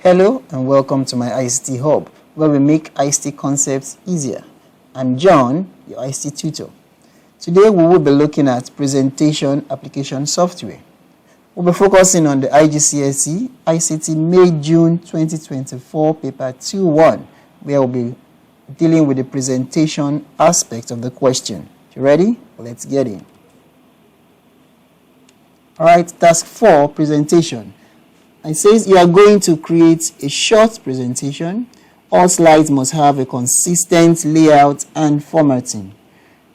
Hello and welcome to my ICT Hub, where we make ICT concepts easier. I'm John, your ICT tutor. Today we will be looking at presentation application software. We'll be focusing on the IGCSE ICT May June 2024 paper 2-1, where we'll be dealing with the presentation aspect of the question. You ready? Let's get in. Alright, task 4, presentation. It says you are going to create a short presentation. All slides must have a consistent layout and formatting.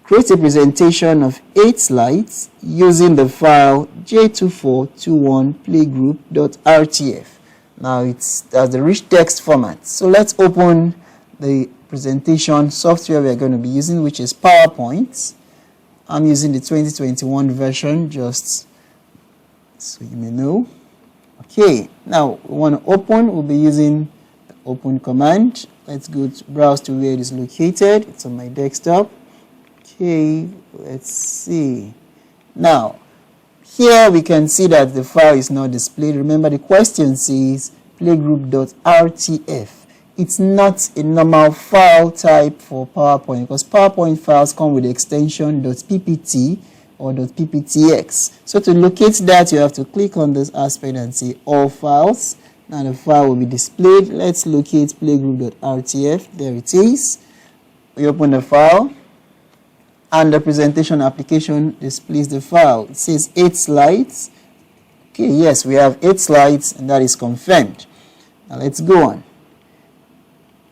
Create a presentation of 8 slides using the file j2421playgroup.rtf. Now that's the rich text format. So let's open the presentation software we are going to be using, which is PowerPoint. I'm using the 2021 version, just so you may know. Okay, now we want to open. We'll be using the open command. Let's go to browse to where it is located. It's on my desktop. Okay, let's see. Now, here we can see that the file is not displayed. Remember, the question says playgroup.rtf. It's not a normal file type for PowerPoint because PowerPoint files come with the extension .ppt or .pptx. So to locate that, you have to click on this aspect and say all files. Now the file will be displayed. Let's locate playgroup.rtf. There it is. We open the file and the presentation application displays the file. It says 8 slides. Okay, yes, we have 8 slides and that is confirmed. Now let's go on.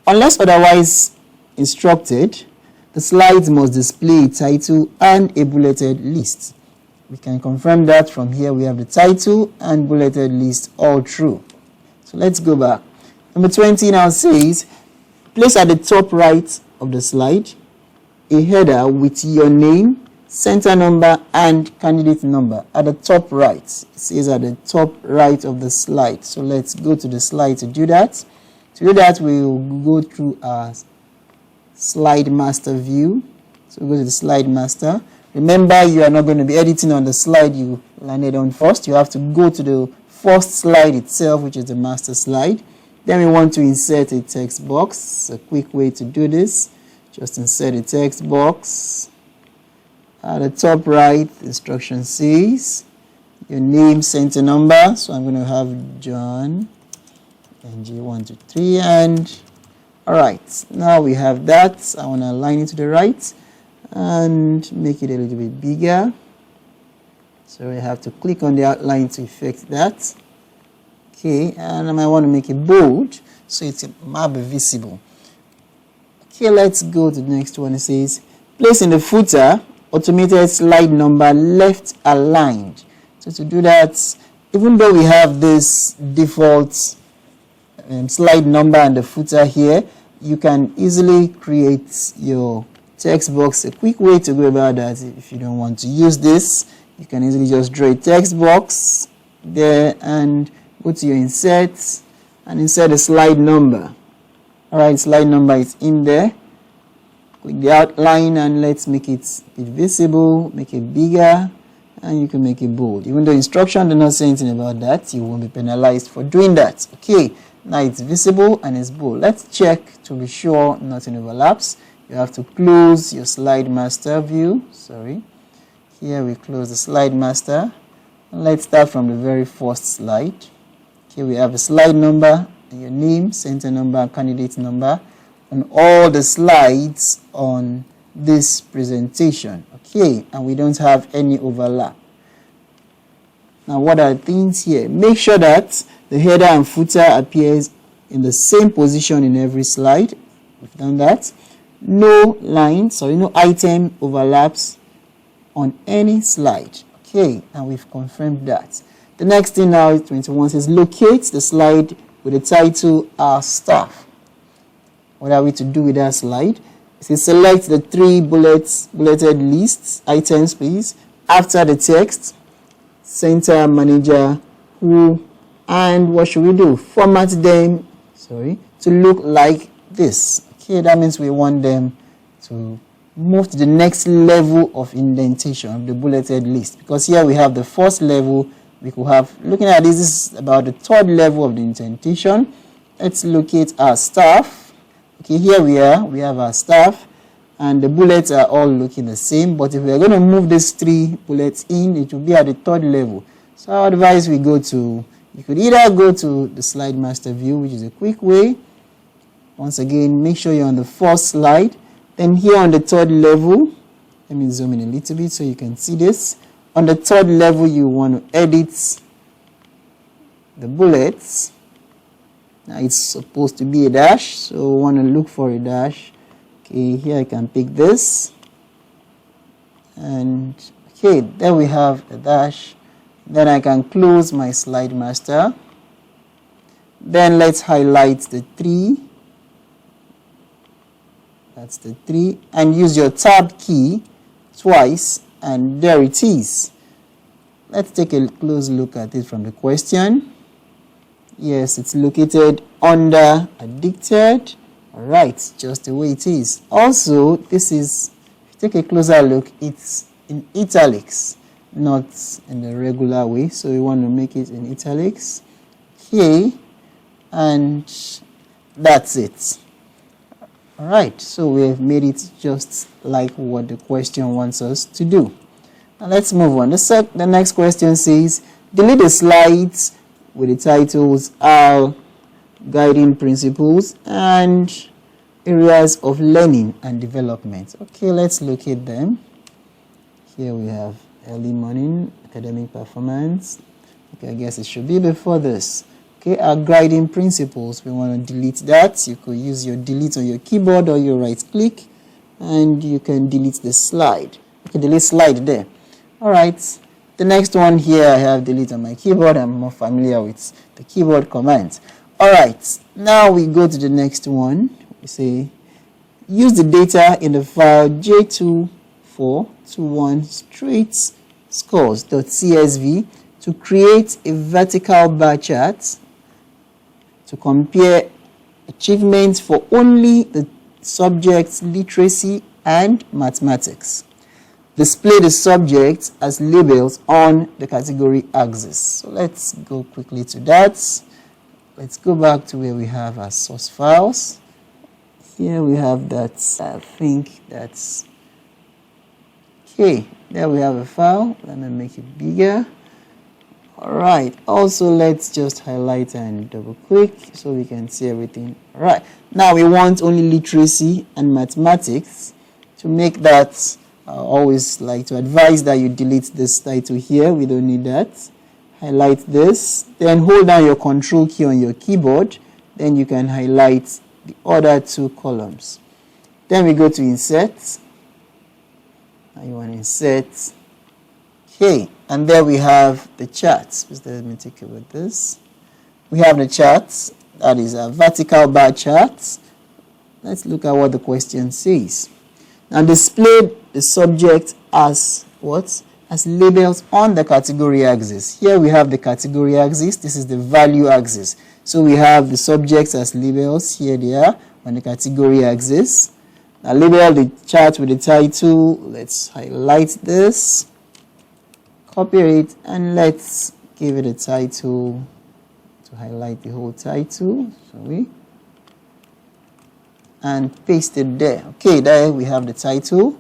Unless otherwise instructed, the slides must display a title and a bulleted list. We can confirm that from here. We have the title and bulleted list all true. So let's go back. Number 20 now says, place at the top right of the slide a header with your name, center number, and candidate number. At the top right, it says at the top right of the slide. So let's go to the slide to do that. To do that, we'll go through our slide master view. So go to the slide master. Remember, you are not going to be editing on the slide you landed on first. You have to go to the first slide itself, which is the master slide. Then we want to insert a text box. A quick way to do this, just insert a text box. At the top right, the instruction says your name, center number. So I'm going to have John NG123 and alright, now we have that. I want to align it to the right and make it a little bit bigger. So I have to click on the outline to effect that. Okay, and I might want to make it bold so it might be visible. Okay, let's go to the next one. It says, place in the footer automated slide number left aligned. So to do that, even though we have this default slide number and the footer here, you can easily create your text box. A quick way to go about that, if you don't want to use this, you can easily just draw a text box there and go to your inserts and insert a slide number. Alright, slide number is in there. Click the outline and let's make it visible, make it bigger, and you can make it bold. Even though instruction do not say anything about that, you won't be penalized for doing that. Okay. Now it's visible and it's bold. Let's check to be sure nothing overlaps. You have to close your slide master view. Sorry. Here we close the slide master. And let's start from the very first slide. Okay, we have a slide number, your name, center number, candidate number on all the slides on this presentation. Okay, and we don't have any overlap. Now what are the things here? Make sure that the header and footer appears in the same position in every slide. We've done that. No line, no item overlaps on any slide. Okay, and we've confirmed that. The next thing now is 21 says locate the slide with the title Our Staff. What are we to do with that slide? It says select the 3 bulleted lists, items please, after the text, center, manager, who, and what should we do? Format them, to look like this. Okay, that means we want them to move to the next level of indentation of the bulleted list. Because here we have the first level, we could have, looking at this is about the 3rd level of the indentation. let's locate our staff. Okay, here we are, we have our staff, and the bullets are all looking the same, but if we are going to move these 3 bullets in, it will be at the 3rd level. So I advise we go to, you could either go to the slide master view, which is a quick way. Once again, make sure you're on the 1st slide. Then here on the 3rd level, let me zoom in a little bit so you can see this. On the 3rd level, you want to edit the bullets. Now it's supposed to be a dash, so we want to look for a dash. Okay, here I can pick this. And okay, there we have a dash. Then I can close my slide master. Then let's highlight the 3. That's the 3. And use your tab key twice, and there it is. Let's take a close look at it from the question. Yes, it's located under addicted. Alright, just the way it is. Also, this is, if you take a closer look, it's in italics, not in the regular way. So we want to make it in italics. Okay, and that's it. Alright, so we have made it just like what the question wants us to do. Now let's move on. The next question says, delete the slides with the titles are guiding principles and areas of learning and development. Okay, let's locate them. Here we have early morning, academic performance. Okay, I guess it should be before this. Okay, our guiding principles, we want to delete that. You could use your delete on your keyboard or your right click, and you can delete the slide. Okay, delete slide there. Alright, the next one here I have delete on my keyboard. I'm more familiar with the keyboard commands. Alright, now we go to the next one. We say use the data in the file J2421 straight scores.csv to create a vertical bar chart to compare achievements for only the subjects literacy and mathematics. Display the subjects as labels on the category axis. So let's go quickly to that. Let's go back to where we have our source files. Here we have that. I think that's okay. There we have a file. Let me make it bigger. Alright, also let's just highlight and double click so we can see everything. Alright, now we want only literacy and mathematics. To make that, I always like to advise that you delete this title here. We don't need that. Highlight this, then hold down your control key on your keyboard. Then you can highlight the other 2 columns. Then we go to insert. Now you want to insert. Okay, and there we have the charts. Let me take a look at this. We have the charts. That is a vertical bar chart. Let's look at what the question says. Now display the subject as what? As labels on the category axis. Here we have the category axis. This is the value axis. So we have the subjects as labels. Here they are on the category axis. Now label the chart with the title. Let's highlight this. Copy it and let's give it a title to highlight the whole title. Sorry. And paste it there. Okay, there we have the title.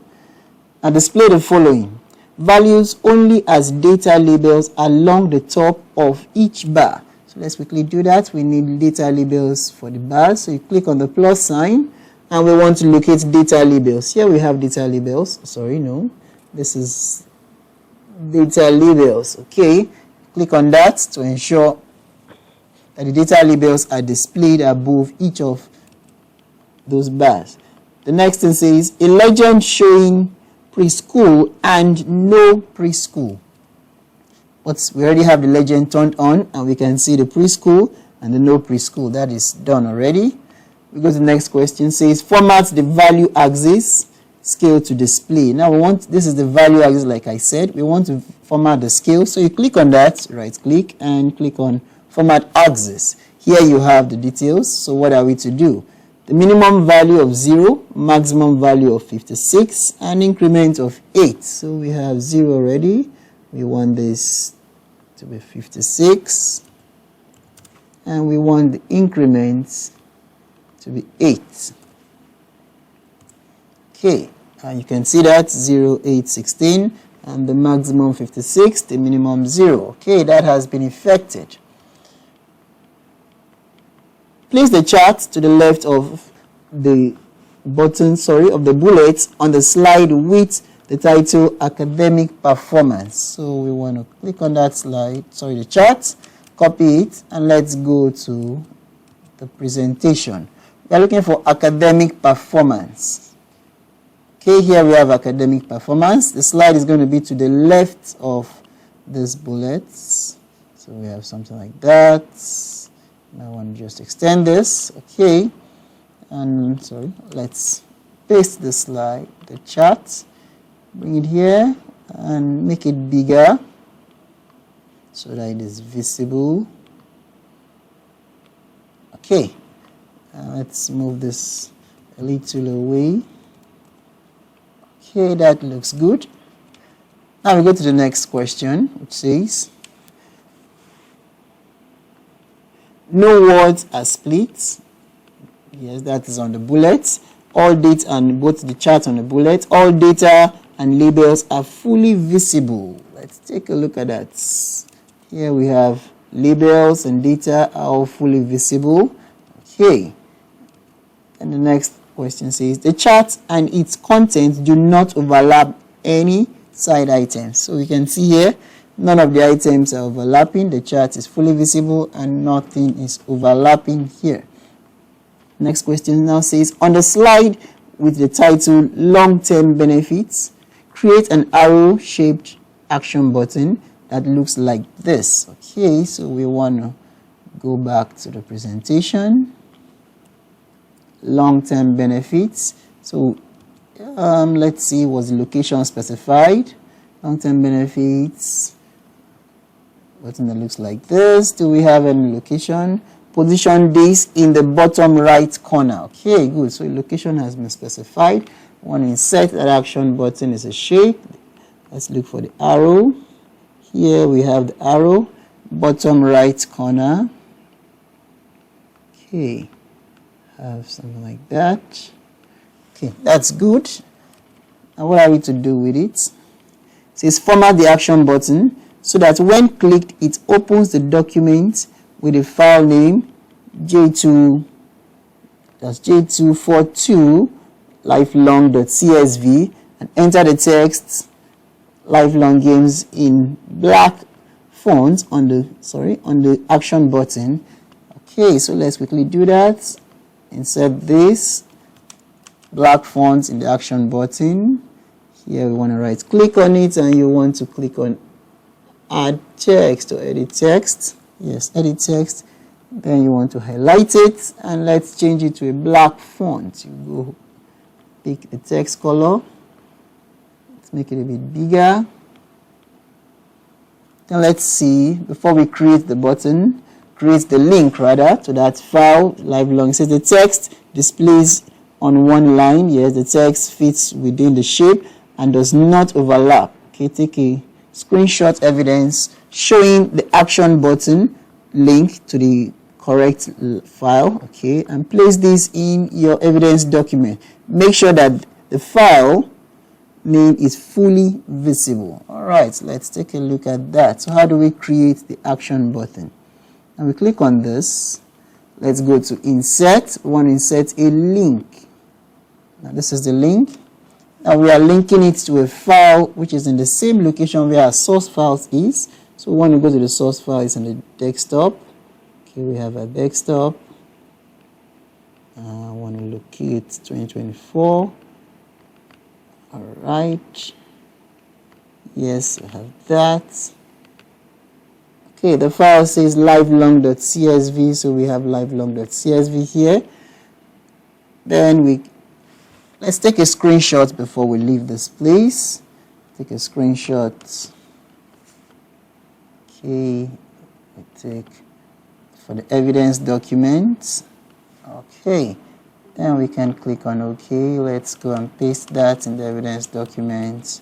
And display the following. Values only as data labels along the top of each bar. So let's quickly do that. We need data labels for the bars. So you click on the plus sign and we want to locate data labels. Here we have data labels. Sorry, no. This is data labels. Okay. Click on that to ensure that the data labels are displayed above each of those bars. The next thing says a legend showing preschool and no preschool. But we already have the legend turned on and we can see the preschool and the no preschool. That is done already. We go to the next question. Says format the value axis scale to display. Now we want, this is the value axis like I said. We want to format the scale. So you click on that, right click and click on format axis. Here you have the details. So what are we to do? The minimum value of 0, maximum value of 56, and increment of 8. So we have 0 already. We want this to be 56. and we want the increments to be 8. Okay, and you can see that 0, 8, 16, and the maximum 56, the minimum 0. Okay, that has been effected. Place the chart to the left of the button, of the bullets on the slide with the title Academic Performance. So we want to click on that slide, the chart, copy it, and let's go to the presentation. We are looking for academic performance. Okay, here we have academic performance. The slide is going to be to the left of these bullets. So we have something like that. I want to just extend this. Okay, and let's paste the slide, the chart, bring it here and make it bigger so that it is visible. Okay, let's move this a little away. Okay, that looks good. Now we go to the next question, which says, no words are split. Yes, that is on the bullets. All data and both the chart on the bullet, all data and labels are fully visible. Let's take a look at that. Here we have labels and data are all fully visible. Okay. And the next question says, the chart and its contents do not overlap any side items. So we can see here, none of the items are overlapping. The chart is fully visible and nothing is overlapping here. Next question now says, on the slide with the title Long-Term Benefits, create an arrow-shaped action button that looks like this. Okay, so we want to go back to the presentation. Long-term benefits. So let's see, was the location specified? Long-term benefits. Button that looks like this. Do we have any location? Position this in the bottom right corner. Okay, good. So location has been specified. We want to insert that action button is a shape. Let's look for the arrow. Here we have the arrow, bottom right corner. Okay, have something like that. Okay, that's good. Now what are we to do with it? It says format the action button so that when clicked, it opens the document with the file name J2, that's J242 lifelong.csv, and enter the text lifelong games in black font on the action button. Okay, so let's quickly do that. Insert this black font in the action button. Here we want to right click on it and you want to click on add text or edit text. Yes, edit text. Then you want to highlight it and let's change it to a black font. You go pick the text color. Let's make it a bit bigger. Then let's see, before we create the button, create the link rather to that file lifelong. It says the text displays on one line. Yes, the text fits within the shape and does not overlap. Okay, take a screenshot evidence showing the action button link to the correct file. Okay, and place this in your evidence document. Make sure that the file name is fully visible. All right, let's take a look at that. So how do we create the action button? And we click on this. Let's go to insert. We want to insert a link. Now this is the link. Now we are linking it to a file which is in the same location where our source files is. So we want to go to the source file, it's on the desktop. Okay, we have a desktop. I want to locate 2024. All right. Yes, we have that. Okay, the file says livelong.csv, so we have livelong.csv here. Then let's take a screenshot before we leave this place. Take a screenshot. Okay, we take for the evidence document. Okay, then we can click on OK. Let's go and paste that in the evidence document.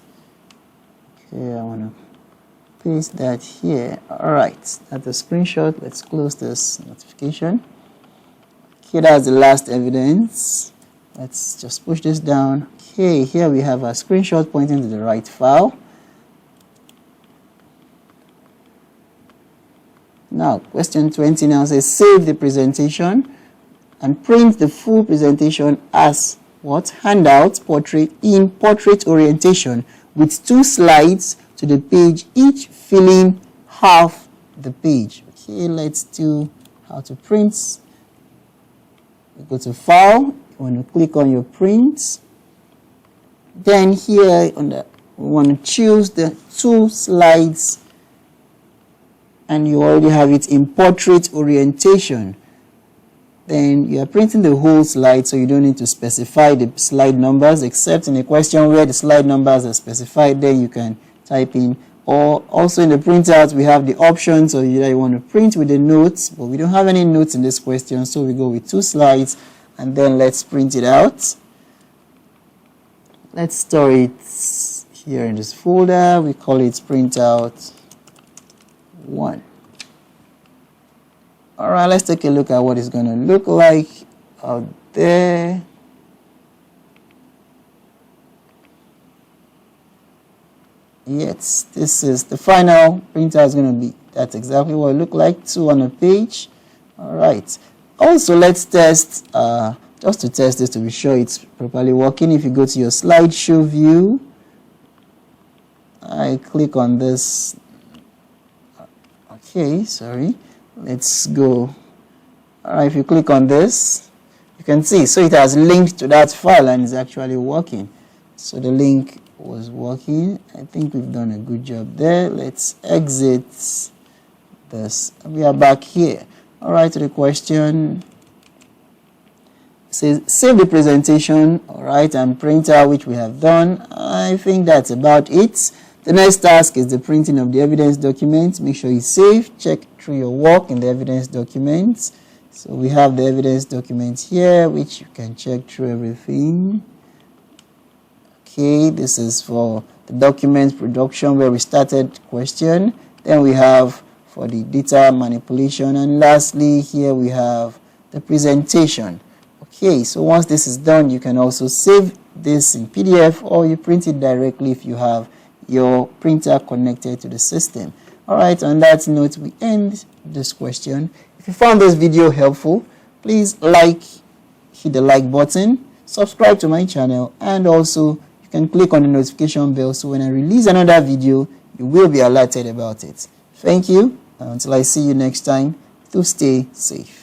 Okay, I want to paste that here. All right, that's the screenshot. Let's close this notification. Okay, that's the last evidence. Let's just push this down. Okay, here we have a screenshot pointing to the right file. Now, question 20 now says save the presentation and print the full presentation as what? Handout portrait in portrait orientation with 2 slides to the page, each filling half the page. Okay, let's do how to print. You go to file, you want to click on your print. Then here on the we want to choose the 2 slides, and you already have it in portrait orientation. Then you are printing the whole slide, so you don't need to specify the slide numbers, except in a question where the slide numbers are specified, then you can type in. Or also in the printout we have the option, so either you want to print with the notes, but we don't have any notes in this question, so we go with 2 slides, and then let's print it out. Let's store it here in this folder. We call it printout 1. Alright, let's take a look at what it's going to look like out there. Yes, this is the final printout is going to be, that's exactly what it looked like, 2 on a page. Alright, also let's test, just to test this to be sure it's properly working. If you go to your slideshow view, I click on this. Okay, sorry. Let's go. Alright, if you click on this, you can see, so it has linked to that file and it's actually working. So the link was working. I think we've done a good job there. Let's exit this. We are back here. Alright, to the question. It says save the presentation, alright, and print out, which we have done. I think that's about it. The next task is the printing of the evidence documents. Make sure you save, check through your work in the evidence documents. So we have the evidence documents here, which you can check through everything. Okay, this is for the document production where we started question. Then we have for the data manipulation, and lastly here we have the presentation. Okay, so once this is done, you can also save this in PDF, or you print it directly if you have your printer connected to the system. Alright, on that note, we end this question. If you found this video helpful, please hit the like button, subscribe to my channel, and also you can click on the notification bell so when I release another video, you will be alerted about it. Thank you, and until I see you next time, do stay safe.